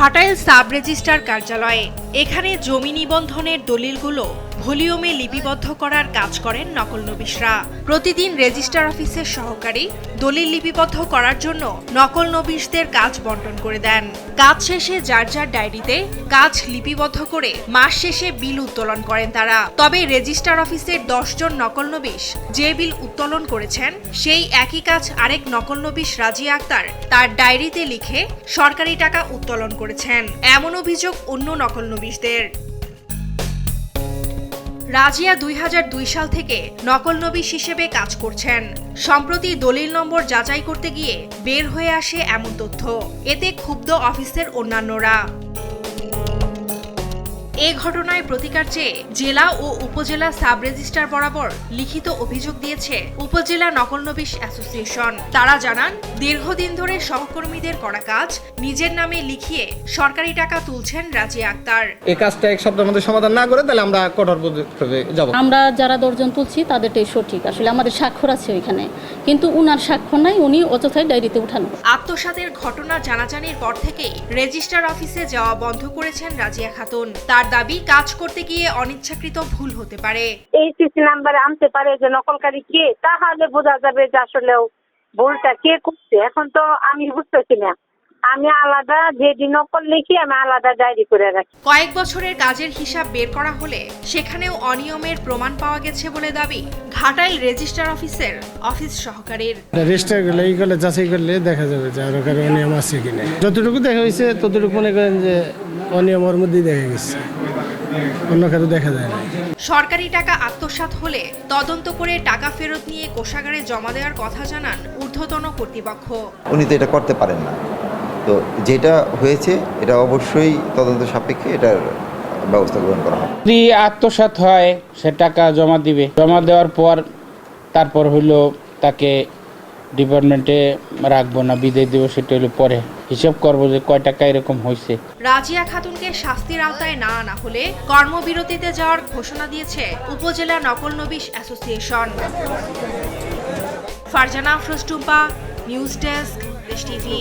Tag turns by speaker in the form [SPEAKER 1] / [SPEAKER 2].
[SPEAKER 1] Ghatail sub registrar কার্যালয়ে এখানে জমি নিবন্ধনের দলিলগুলো ভলিউমে লিপিবদ্ধ করার কাজ করেন নকল নবিশরা। প্রতিদিন রেজিস্ট্রার অফিসের সহকারী দলিল লিপিবদ্ধ করার জন্য নকল নবিশদের কাজ বন্টন করে দেন। কাজ শেষে যার যার ডায়েরিতে কাজ লিপিবদ্ধ করে মাস শেষে বিল উত্তোলন করেন তারা। তবে রেজিস্ট্রার অফিসের 10 জন নকল নবিশ যে বিল উত্তোলন করেছেন সেই একই কাজ আরেক নকল নবিশ রাজিয়া আক্তার তার ডায়েরিতে লিখে সরকারি টাকা উত্তোলন করেছেন, এমন অভিযোগ অন্য নকল নবিশদের। রাজিয়া 2002 সাল থেকে নকল নবিশ হিসেবে কাজ করছেন। সম্প্রতি দলিল নম্বর যাচাই করতে গিয়ে বের হয়ে আসে এমন তথ্য। এতে ক্ষুব্ধ অফিসের অন্যান্যরা। এ ঘটনায় প্রতিকার চেয়ে জেলা ও উপজেলা সাব রেজিস্ট্রার বরাবর লিখিত অভিযোগ দিয়েছে উপজেলা নকল নবিশ অ্যাসোসিয়েশন। তারা জানান, দীর্ঘদিন ধরে সহকর্মীদের করা কাজ নিজের নামে লিখিয়ে সরকারি টাকা তুলছেন রাজিয়া আক্তার।
[SPEAKER 2] এই কাজটা এক সপ্তাহের মধ্যে সমাধান না করে তাহলে আমরা কঠোর পদক্ষেপে যাব।
[SPEAKER 3] আমরা যারা 10 জন তুলছি তাদেরটাই সঠিক, আসলে আমাদের স্বাক্ষর আছে ওইখানে, কিন্তু উনার স্বাক্ষর নাই, উনি অযথাই ডায়েরিতে উঠানো।
[SPEAKER 1] আত্মসাতের ঘটনা জানাজানির পর থেকেই রেজিস্ট্রার অফিসে যাওয়া বন্ধ করেছেন রাজিয়া খাতুন। তার দাবি, কাজ করতে গিয়ে অনিচ্ছাকৃত ভুল হতে পারে।
[SPEAKER 4] এই সিসি নাম্বারে আনতে পারে যে নকলকারী কে, তাহলে বোঝা যাবে যে আসলে ভুলটা কে করছে। এখন তো আমি বুঝতেছি না, আমি আলাদা যেটি নকল লিখি আমি আলাদা ডায়েরি করে রাখি।
[SPEAKER 1] কয়েক বছরের কাজের হিসাব বের করা হলে সেখানেও অনিয়মের প্রমাণ পাওয়া গেছে বলে দাবি ঘাটাইল রেজিস্ট্রার অফিসের অফিস সহকারীর।
[SPEAKER 5] রেজিস্টার গুলো এইগুলো যাচাই করলে দেখা যাবে যে আরো কারো অনিয়ম আছে কিনা। যতটুকু দেখা হয়েছে ততটুকু মনে করেন যে অনিয়মের মধ্যেই দেখা গেছে, অন্য কারো দেখা যায় না।
[SPEAKER 1] সরকারি টাকা আত্মসাৎ হলে তদন্ত করে টাকা ফেরত নিয়ে কোষাগারে জমা দেওয়ার কথা জানান ঊর্ধ্বতন কর্তৃপক্ষ।
[SPEAKER 6] উনি তো এটা করতে পারেন না, তো যেটা হয়েছে এটা অবশ্যই তদন্ত সাপেক্ষে এটার ব্যবস্থা গ্রহণ করা হবে।
[SPEAKER 7] যদি আত্মসাৎ হয় সে টাকা জমা দিবে, জমা দেওয়ার পর তারপর হইলো তাকে ডিপার্টমেন্টে রাখবো না বিদায় দেবো, সেটা হলো পরে হিসাব করবো যে কয় টাকা এরকম হয়েছে।
[SPEAKER 1] রাজিয়া খাতুনকে শাস্তির আওতায় না আনা হলে কর্মবিরতিতে যাওয়ার ঘোষণা দিয়েছে উপজেলা নকল নবিশ association. Farzana Afroz Tumpa, news desk, Desh TV.